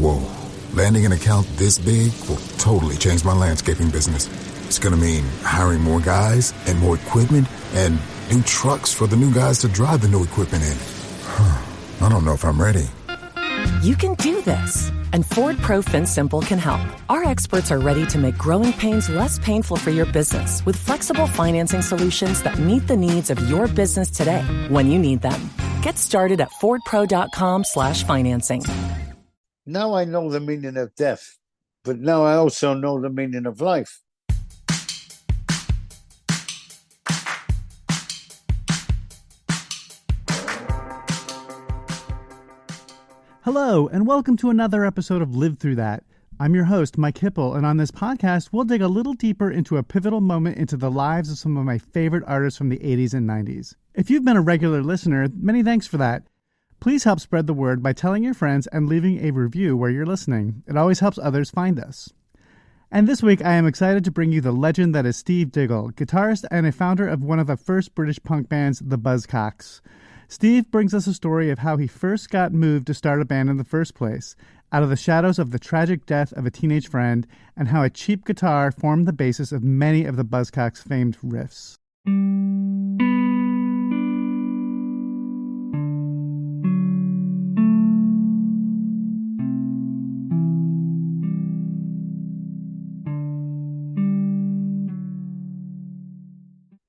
Whoa, landing an account this big will totally change my landscaping business. It's gonna mean hiring more guys and more equipment and new trucks for the new guys to drive the new equipment in. I don't know if I'm ready. You can do this, and Ford Pro FinSimple can help. Our experts are ready to make growing pains less painful for your business with flexible financing solutions that meet the needs of your business today when you need them. Get started at fordpro.com/financing. Now I know the meaning of death, but now I also know the meaning of life. Hello, and welcome to another episode of Live Through That. I'm your host, Mike Hipple, and on this podcast, we'll dig a little deeper into a pivotal moment into the lives of some of my favorite artists from the 80s and 90s. If you've been a regular listener, many thanks for that. Please help spread the word by telling your friends and leaving a review where you're listening. It always helps others find us. And this week, I am excited to bring you the legend that is Steve Diggle, guitarist and a founder of one of the first British punk bands, the Buzzcocks. Steve brings us a story of how he first got moved to start a band in the first place, out of the shadows of the tragic death of a teenage friend, and how a cheap guitar formed the basis of many of the Buzzcocks' famed riffs.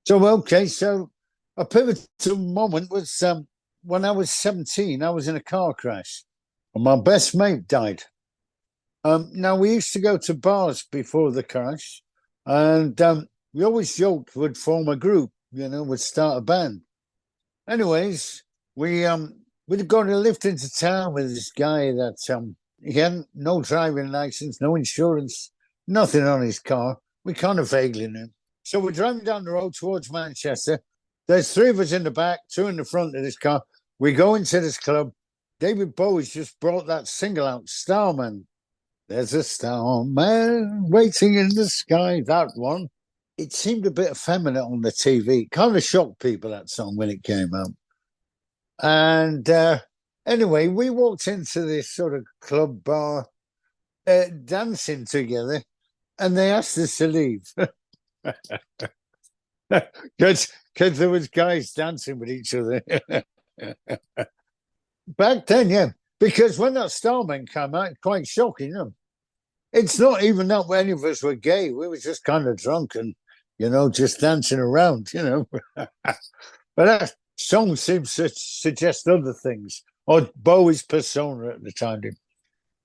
So a pivotal moment was when I was 17. I was in a car crash and my best mate died. Now, we used to go to bars before the crash, and we always joked we'd form a group, we'd start a band. Anyways, we'd gone to lift into town with this guy that he had no driving license, no insurance, nothing on his car. We kind of vaguely knew. So we're driving down the road towards Manchester. There's three of us in the back, two in the front of this car. We go into this club. David Bowie's just brought that single out, Starman. There's a starman waiting in the sky, that one. It seemed a bit effeminate on the TV. It kind of shocked people, that song, when it came out. And anyway, we walked into this sort of club bar, dancing together, and they asked us to leave. Because there was guys dancing with each other. Back then, yeah. Because when that Starman came out, quite shocking, It's not even that any of us were gay. We were just kind of drunk and, just dancing around, But that song seems to suggest other things, or Bowie's persona at the time.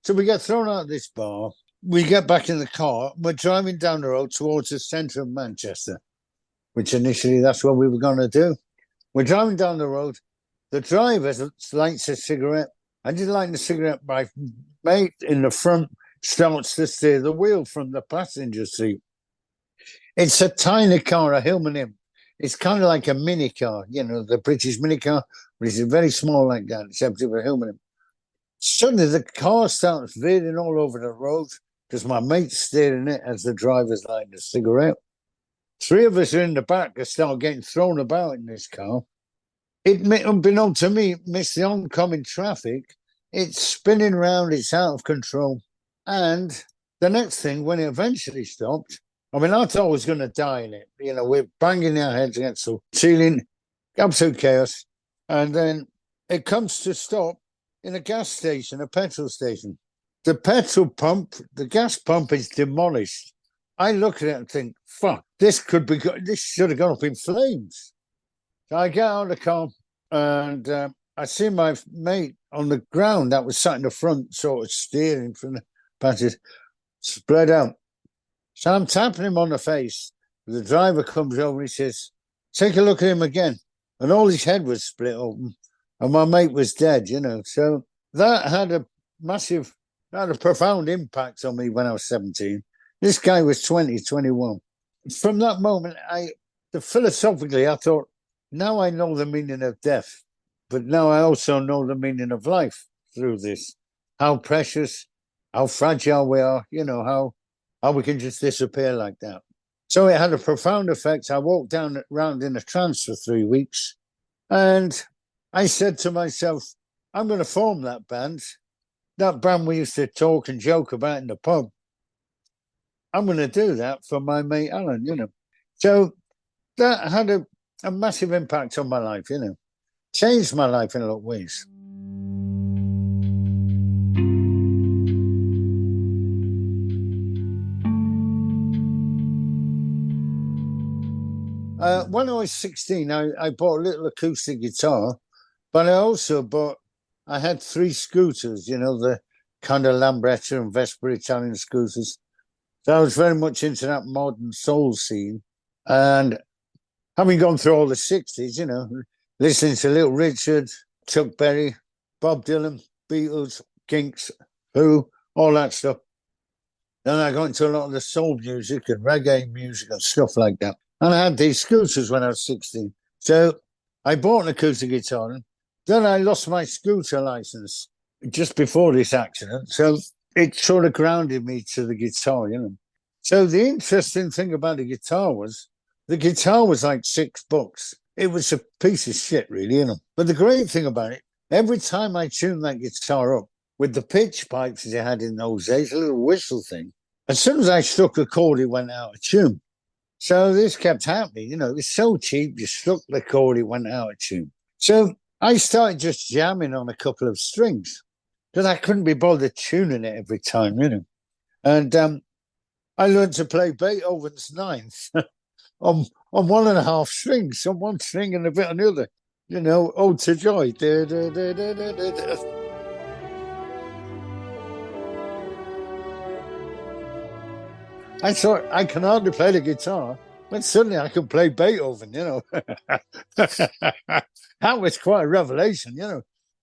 So we get thrown out of this bar. We get back in the car. We're driving down the road towards the centre of Manchester, which initially that's what we were going to do. We're driving down the road. The driver lights a cigarette. I didn't light the cigarette. My mate in the front starts to steer the wheel from the passenger seat. It's a tiny car, a Hillman Imp. It's kind of like a mini car, the British mini car, but it's very small like that, except for a Hillman Imp. Suddenly, the car starts veering all over the road because my mate's steering it as the driver's lighting a cigarette. Three of us are in the back and start getting thrown about in this car. It, unbeknown to me, missed the oncoming traffic. It's spinning around, it's out of control. And the next thing, when it eventually stopped, I thought I was going to die in it. We're banging our heads against the ceiling, absolute chaos. And then it comes to stop in a gas station, a petrol station. The petrol pump, the gas pump is demolished. I look at it and think, fuck, this should have gone up in flames. So I get out of the car and I see my mate on the ground that was sat in the front, sort of steering from the passage, spread out. So I'm tapping him on the face. The driver comes over and he says, take a look at him again. And all his head was split open and my mate was dead, So that had a profound impact on me when I was 17. This guy was 20, 21. From that moment, philosophically, I thought, now I know the meaning of death, but now I also know the meaning of life through this. How precious, how fragile we are, how we can just disappear like that. So it had a profound effect. I walked around in a trance for 3 weeks, and I said to myself, I'm going to form that band. that band we used to talk and joke about in the pub, I'm going to do that for my mate Alan. So that had a massive impact on my life. Changed my life in a lot of ways. When I was 16, I bought a little acoustic guitar, but I had 3 scooters, the kind of Lambretta and Vespa Italian scooters. So I was very much into that modern soul scene. And having gone through all the 60s, listening to Little Richard, Chuck Berry, Bob Dylan, Beatles, Kinks, Who, all that stuff. Then I got into a lot of the soul music and reggae music and stuff like that. And I had these scooters when I was 16. So I bought an acoustic guitar. And then I lost my scooter license just before this accident. So it sort of grounded me to the guitar. So the interesting thing about the guitar was like $6. It was a piece of shit, really. But the great thing about it, every time I tuned that guitar up with the pitch pipes they had in those days, a little whistle thing, as soon as I struck a chord, it went out of tune. So this kept happening. It was so cheap. You struck the chord, it went out of tune. So I started just jamming on a couple of strings because I couldn't be bothered tuning it every time. And I learned to play Beethoven's Ninth on 1.5 strings, on one string and a bit on the other. Ode to Joy. I thought I can hardly play the guitar, but suddenly I can play Beethoven. That was quite a revelation.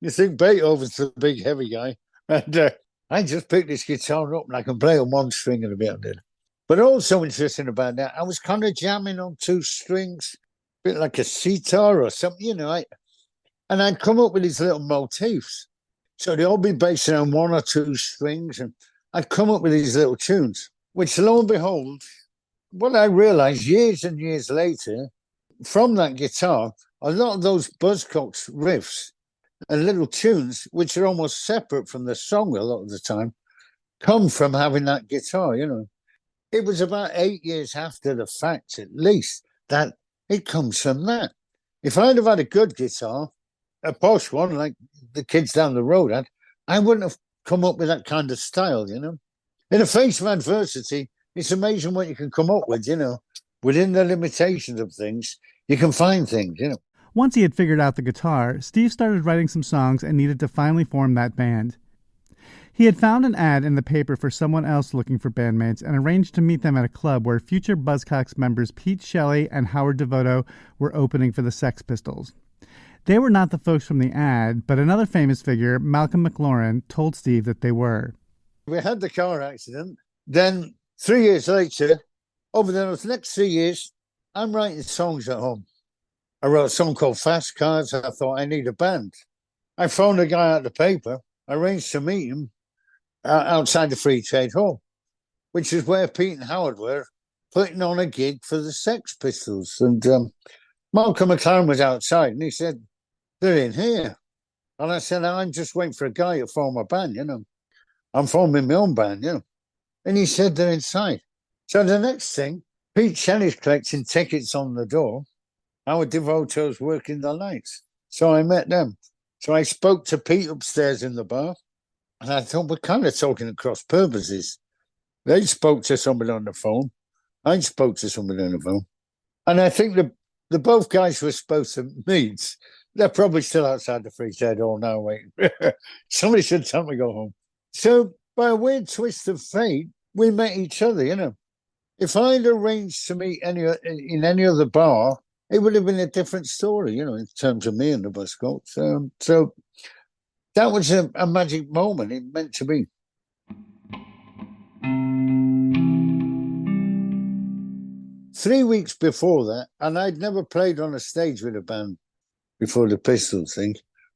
You think Beethoven's the big heavy guy, and I just picked this guitar up and I can play on one string and a bit on the other. But also interesting about that, I was kind of jamming on 2 strings, a bit like a sitar or something, and I'd come up with these little motifs. So they'd all be based on 1 or 2 strings, and I'd come up with these little tunes, which lo and behold, what I realized years and years later, from that guitar, a lot of those Buzzcocks riffs and little tunes, which are almost separate from the song a lot of the time, come from having that guitar. It was about 8 years after the fact, at least, that it comes from that. If I'd have had a good guitar, a posh one like the kids down the road had, I wouldn't have come up with that kind of style. In the face of adversity, it's amazing what you can come up with. Within the limitations of things, you can find things. Once he had figured out the guitar, Steve started writing some songs and needed to finally form that band. He had found an ad in the paper for someone else looking for bandmates and arranged to meet them at a club where future Buzzcocks members Pete Shelley and Howard Devoto were opening for the Sex Pistols. They were not the folks from the ad, but another famous figure, Malcolm McLaurin, told Steve that they were. We had the car accident. Then 3 years later, over the next 3 years, I'm writing songs at home. I wrote a song called Fast Cars. I thought I need a band. I phoned a guy at the paper, arranged to meet him outside the Free Trade Hall, which is where Pete and Howard were putting on a gig for the Sex Pistols. And Malcolm McLaren was outside and he said, "They're in here." And I said, "I'm just waiting for a guy to form a band, I'm forming my own band, And he said, "They're inside." So the next thing, Pete Shelley's collecting tickets on the door. Howard Devoto's working the nights. So I met them. So I spoke to Pete upstairs in the bar. And I thought, we're kind of talking at cross purposes. They spoke to somebody on the phone. I spoke to somebody on the phone. And I think the both guys were supposed to meet. They're probably still outside the Free Trade Hall now waiting. Somebody should tell me to go home. So by a weird twist of fate, we met each other, If I'd arranged to meet in any other bar, it would have been a different story, in terms of me and the Buzzcocks. So that was a magic moment. It meant to be. Three weeks before that, and I'd never played on a stage with a band before the Pistols thing.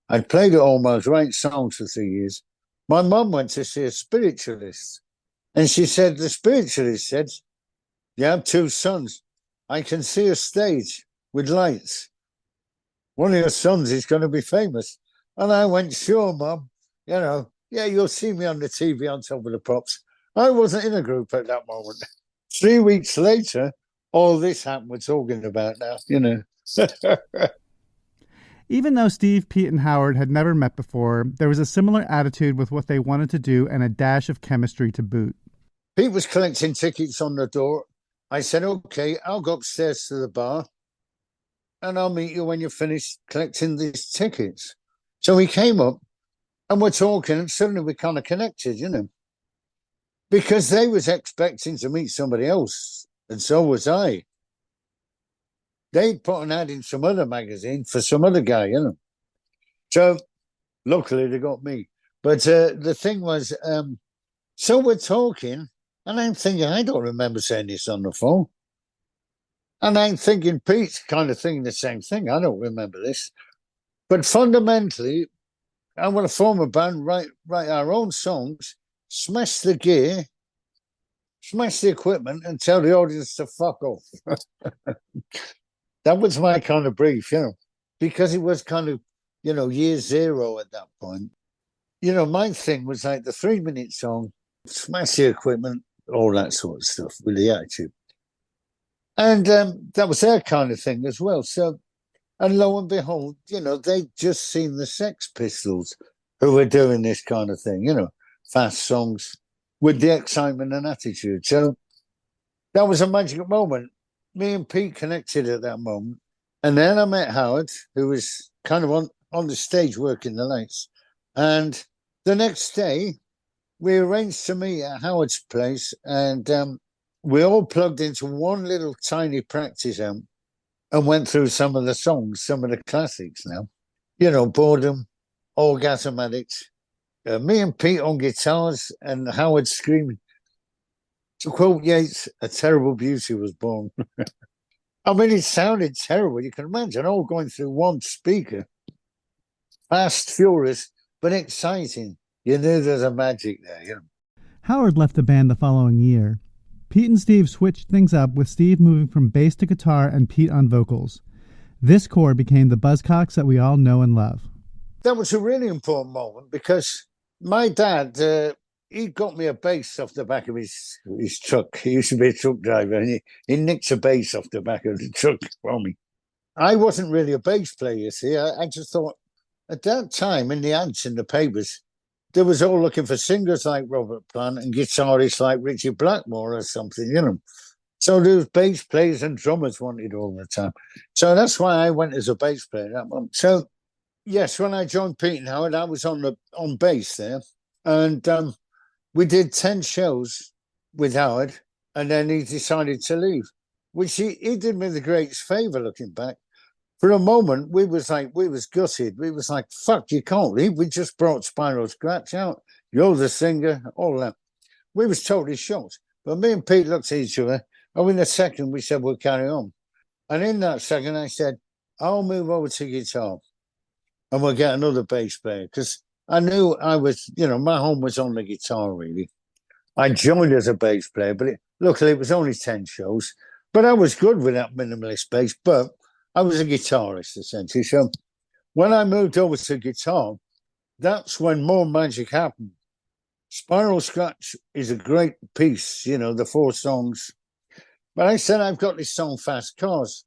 I'd played at home. I was writing songs for 3 years. My mum went to see a spiritualist. And she said, the spiritualist said, "You have 2 sons. I can see a stage with lights. One of your sons is going to be famous." And I went, "Sure, Mum. Yeah, you'll see me on the TV on top of the props. I wasn't in a group at that moment. 3 weeks later, all this happened we're talking about now. Even though Steve, Pete, and Howard had never met before, there was a similar attitude with what they wanted to do and a dash of chemistry to boot. Pete was collecting tickets on the door. I said, okay, I'll go upstairs to the bar and I'll meet you when you're finished collecting these tickets. So he came up and we're talking and suddenly we kind of connected, because they was expecting to meet somebody else and so was I. They'd put an ad in some other magazine for some other guy. So luckily they got me. But the thing was, so we're talking and I'm thinking, I don't remember saying this on the phone. And I'm thinking, Pete's kind of thinking the same thing. I don't remember this. But fundamentally, I want to form a band, write our own songs, smash the gear, smash the equipment, and tell the audience to fuck off. That was my kind of brief, because it was kind of, year zero at that point. My thing was like the 3-minute song, smash the equipment, all that sort of stuff with the attitude. And that was their kind of thing as well. So, and lo and behold, they'd just seen the Sex Pistols who were doing this kind of thing, fast songs with the excitement and attitude. So that was a magic moment. Me and Pete connected at that moment. And then I met Howard, who was kind of on the stage working the lights. And the next day, we arranged to meet at Howard's place. And we all plugged into one little tiny practice amp and went through some of the songs, some of the classics now. Boredom, Orgasm Addicts. Me and Pete on guitars and Howard screaming. To quote Yeats, a terrible beauty was born. I mean, it sounded terrible. You can imagine all going through one speaker. Fast, furious, but exciting. You knew there's a magic there, Howard left the band the following year. Pete and Steve switched things up, with Steve moving from bass to guitar and Pete on vocals. This core became the Buzzcocks that we all know and love. That was a really important moment because my dad, he got me a bass off the back of his truck. He used to be a truck driver, and he nicked a bass off the back of the truck from me. I wasn't really a bass player, you see. I just thought, at that time, in the ads in the papers, they was all looking for singers like Robert Plant and guitarists like Richie Blackmore or something, So there was bass players and drummers wanted all the time. So that's why I went as a bass player that month. So, yes, when I joined Pete and Howard, I was on bass there. And we did 10 shows with Howard, and then he decided to leave, which he did me the greatest favour looking back. For a moment, we was gutted. We was like, fuck, you can't leave. We just brought Spiral Scratch out. You're the singer, all that. We was totally shocked. But me and Pete looked at each other, and in a second, we said, we'll carry on. And in that second, I said, I'll move over to guitar, and we'll get another bass player, because I knew I was, my home was on the guitar, really. I joined as a bass player, but luckily it was only 10 shows. But I was good with that minimalist bass, but I was a guitarist, essentially. So when I moved over to guitar, that's when more magic happened. Spiral Scratch is a great piece, the 4 songs. But I said, I've got this song, Fast Cars.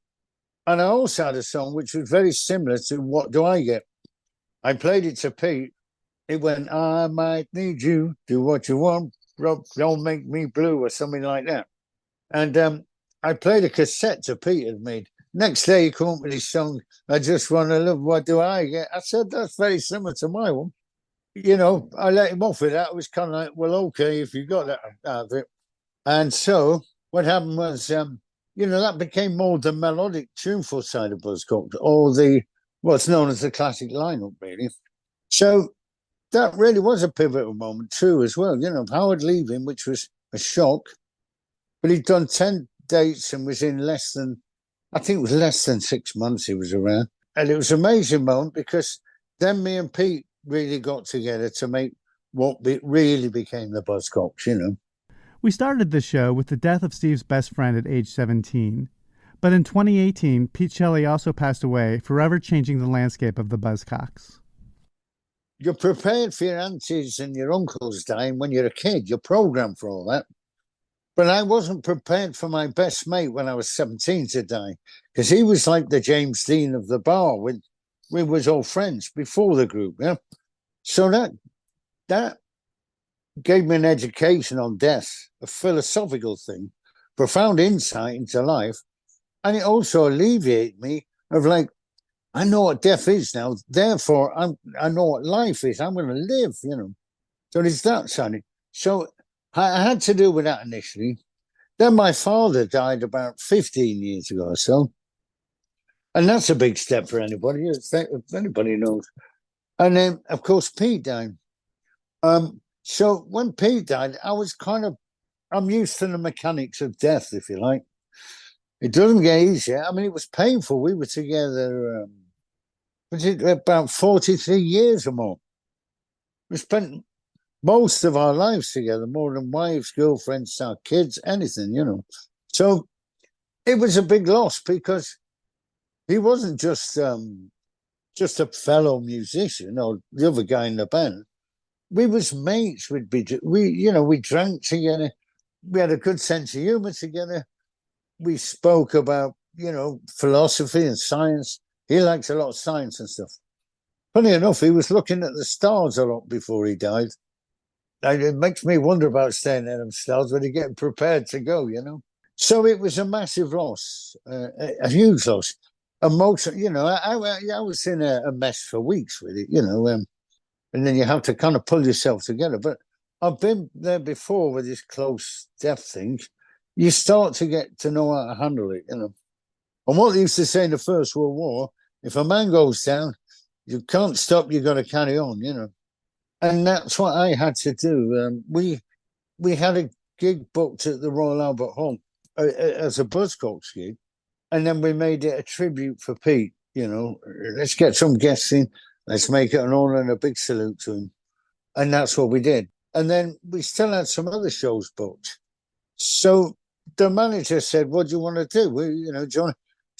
And I also had a song which was very similar to What Do I Get? I played it to Pete. It went, I might need you, do what you want, Rob, don't make me blue, or something like that. And I played a cassette to Pete had made. Next day, he came up with his song, I Just Want to Love, What Do I Get? I said, that's very similar to my one. I let him off with that. It was kind of like, well, okay, if you got that out of it. And so what happened was, that became more the melodic, tuneful side of Buzzcocks, or what's known as the classic lineup, really. So that really was a pivotal moment too, as well. Howard leaving, which was a shock, but he'd done 10 dates and was in less than 6 months he was around. And it was an amazing moment because then me and Pete really got together to make what really became the Buzzcocks, We started this show with the death of Steve's best friend at age 17. But in 2018, Pete Shelley also passed away, forever changing the landscape of the Buzzcocks. you're prepared for your aunties and your uncles dying when you're a kid. You're programmed for all that. But I wasn't prepared for my best mate when I was 17 to die, because he was like the James Dean of the bar. We was all friends before the group, yeah. So that gave me an education on death, a philosophical thing, profound insight into life, and it also alleviated me of like, I know what death is now, therefore I know what life is. I'm going to live, you know. So it's that side. So I had to deal with that initially. Then my father died about 15 years ago or so. And that's a big step for anybody, if anybody knows. And then, of course, Pete died. So when Pete died, I'm used to the mechanics of death, if you like. It doesn't get easier. I mean, it was painful. We were together, about 43 years or more. We spent most of our lives together, more than wives, girlfriends, our kids, anything, you know. So it was a big loss because he wasn't just a fellow musician or the other guy in the band. We was mates. We drank together. We had a good sense of humor together. We spoke about, philosophy and science. He likes a lot of science and stuff. Funny enough, he was looking at the stars a lot before he died. And it makes me wonder about staying at them stars when you're getting prepared to go, you know. So it was a massive loss, a huge loss. Emotional, I was in a mess for weeks with it, and then you have to kind of pull yourself together. But I've been there before with this close death thing. You start to get to know how to handle it, And what they used to say in the First World War, if a man goes down, you can't stop, you've got to carry on, And that's what I had to do. We had a gig booked at the Royal Albert Hall as a Buzzcocks gig. And then we made it a tribute for Pete, Let's get some guests in. Let's make it an honor and a big salute to him. And that's what we did. And then we still had some other shows booked. So the manager said, what do you want to do? Do you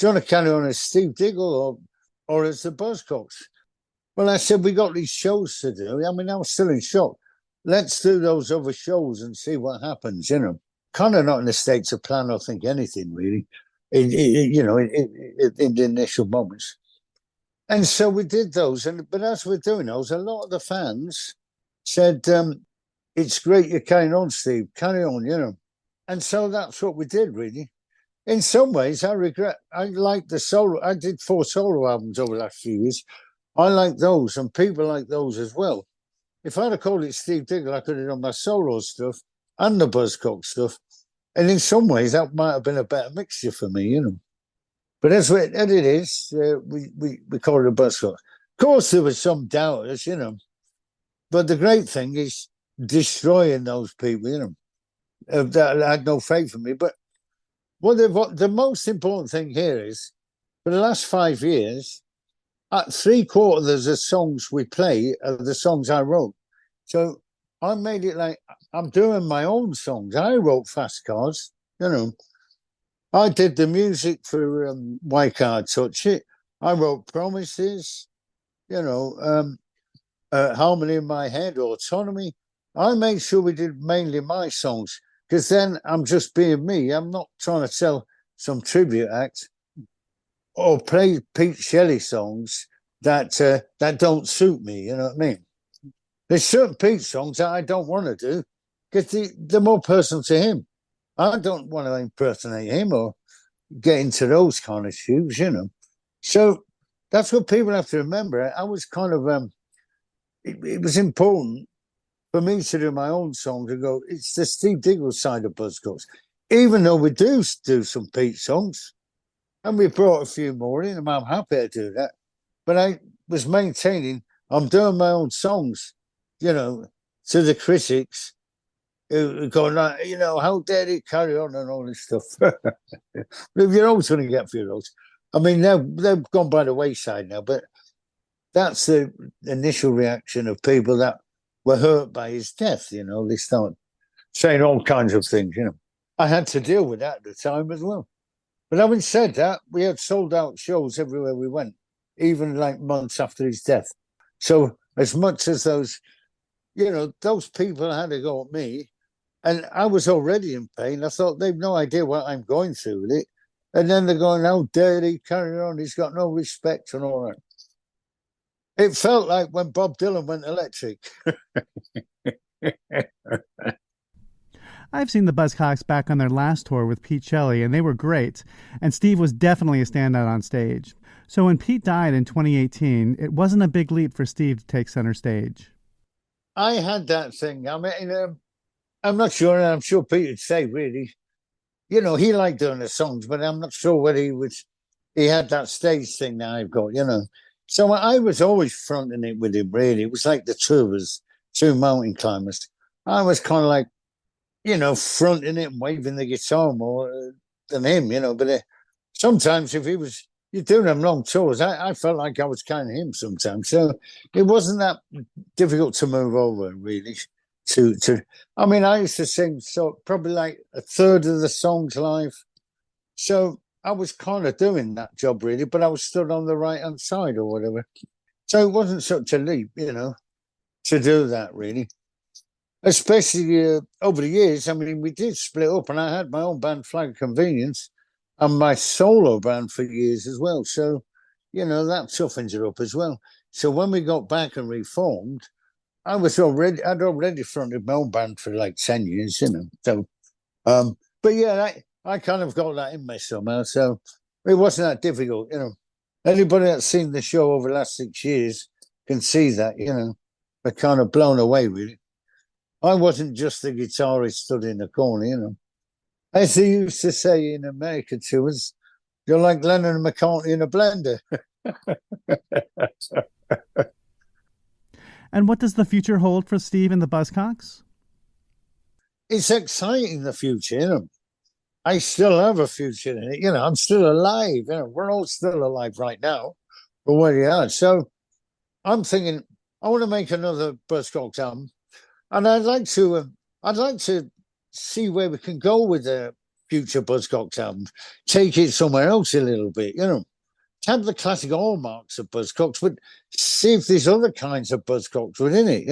want to carry on as Steve Diggle or as the Buzzcocks? Well, I said, we got these shows to do. I mean, I was still in shock. Let's do those other shows and see what happens, Kind of not in the state to plan or think anything, really, in the initial moments. And so we did those. But as we're doing those, a lot of the fans said, it's great you're carrying on, Steve. Carry on, And so that's what we did, really. In some ways, I like the solo. I did 4 solo albums over the last few years. I like those, and people like those as well. If I'd have called it Steve Diggle, I could have done my solo stuff and the Buzzcock stuff. And in some ways, that might have been a better mixture for me, But as it is, we call it a Buzzcock. Of course, there was some doubters, But the great thing is destroying those people, that had no faith in me. But what the most important thing here is, for the last 5 years, at 3/4 of the songs we play are the songs I wrote. So I made it like I'm doing my own songs. I wrote Fast Cars, I did the music for Why Can't I Touch It. I wrote Promises, Harmony in My Head, Autonomy. I made sure we did mainly my songs, because then I'm just being me. I'm not trying to sell some tribute act or play Pete Shelley songs that don't suit me, you know what I mean? There's certain Pete songs that I don't want to do because they're more personal to him. I don't want to impersonate him or get into those kind of shoes, So that's what people have to remember. I was kind of, it was important for me to do my own song to go, it's the Steve Diggle side of Buzzcocks. Even though we do some Pete songs, and we brought a few more in, and I'm happy to do that. But I was maintaining, I'm doing my own songs, to the critics who go, how dare he carry on and all this stuff. You're always going to get a few of those. I mean, they've gone by the wayside now, but that's the initial reaction of people that were hurt by his death, They start saying all kinds of things, I had to deal with that at the time as well. But having said that, we had sold out shows everywhere we went, even like months after his death. So as much as those people had to go at me. And I was already in pain. I thought they've no idea what I'm going through with it. And then they're going, how dare he carry on? He's got no respect and all that. It felt like when Bob Dylan went electric. I've seen the Buzzcocks back on their last tour with Pete Shelley, and they were great. And Steve was definitely a standout on stage. So when Pete died in 2018, it wasn't a big leap for Steve to take center stage. I had that thing. I mean, I'm not sure, and I'm sure Pete would say, really, he liked doing the songs, but I'm not sure whether he had that stage thing that I've got, So I was always fronting it with him, really. It was like the two of us, two mountain climbers. I was kind of like, fronting it and waving the guitar more than him, But sometimes if you're doing them long tours, I felt like I was kind of him sometimes. So it wasn't that difficult to move over, really. I mean, I used to sing probably like a third of the songs live. So I was kind of doing that job, really, but I was stood on the right-hand side or whatever. So it wasn't such a leap, to do that, really. Especially over the years, I mean, we did split up, and I had my own band, Flag of Convenience, and my solo band for years as well. So, that toughens you up as well. So when we got back and reformed, I'd already fronted my own band for like 10 years, So, but yeah, I kind of got that in me somehow. So it wasn't that difficult, Anybody that's seen the show over the last 6 years can see that, They're kind of blown away, really. I wasn't just the guitarist stood in the corner, As they used to say in America to us, you're like Lennon and McCartney in a blender. And what does the future hold for Steve and the Buzzcocks? It's exciting, the future, I still have a future in it. I'm still alive. We're all still alive right now, but where you are. So I'm thinking I want to make another Buzzcocks album, and I'd like to see where we can go with the future Buzzcocks album. Take it somewhere else a little bit, Have the classic hallmarks of Buzzcocks, but see if there's other kinds of Buzzcocks within it,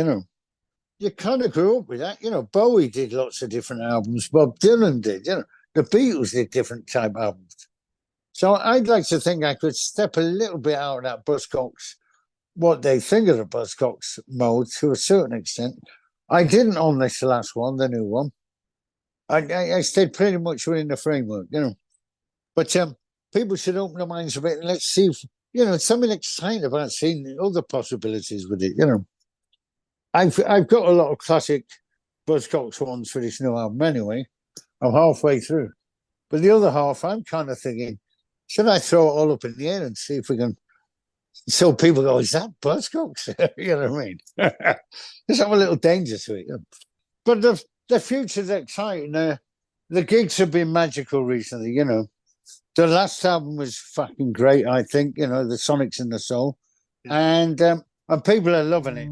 You kind of grew up with that, Bowie did lots of different albums. Bob Dylan did, The Beatles did different type albums. So I'd like to think I could step a little bit out of that Buzzcocks, what they think of the Buzzcocks mode to a certain extent. I didn't on this last one, the new one. I stayed pretty much within the framework, But people should open their minds a bit and let's see if, it's something exciting about seeing the other possibilities with it, I've got a lot of classic Buzzcocks ones for this new album anyway. I'm halfway through. But the other half, I'm kind of thinking, should I throw it all up in the air and see if we can... So people go, is that Buzzcocks? You know what I mean? There's a little danger to it. But the future's exciting. The gigs have been magical recently, The last album was fucking great, I think, the Sonics and the Soul. And people are loving it.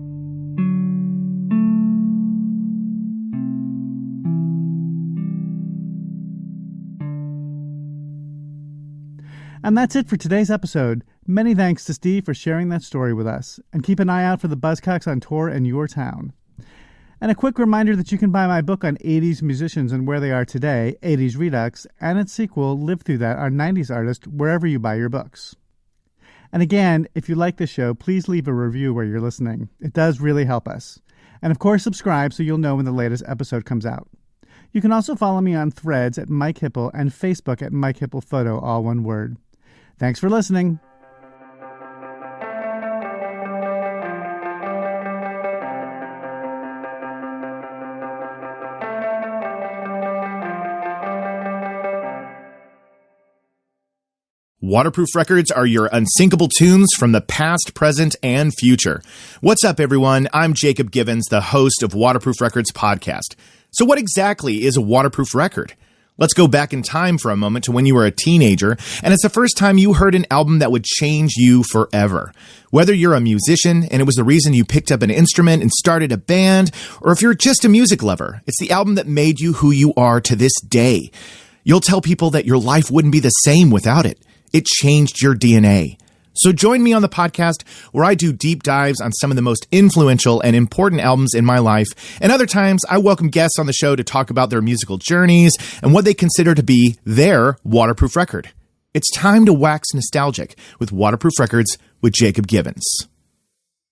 And that's it for today's episode. Many thanks to Steve for sharing that story with us. And keep an eye out for the Buzzcocks on tour in your town. And a quick reminder that you can buy my book on 80s musicians and where they are today, 80s Redux, and its sequel, Live Through That, our 90s artist, wherever you buy your books. And again, if you like the show, please leave a review where you're listening. It does really help us. And of course, subscribe so you'll know when the latest episode comes out. You can also follow me on Threads at Mike Hipple and Facebook at Mike Hipple Photo, all one word. Thanks for listening. Waterproof Records are your unsinkable tunes from the past, present, and future. What's up, everyone? I'm Jacob Givens, the host of Waterproof Records podcast. So what exactly is a waterproof record? Let's go back in time for a moment to when you were a teenager, and it's the first time you heard an album that would change you forever. Whether you're a musician, and it was the reason you picked up an instrument and started a band, or if you're just a music lover, it's the album that made you who you are to this day. You'll tell people that your life wouldn't be the same without it. It changed your DNA. So join me on the podcast where I do deep dives on some of the most influential and important albums in my life. And other times I welcome guests on the show to talk about their musical journeys and what they consider to be their waterproof record. It's time to wax nostalgic with Waterproof Records with Jacob Givens.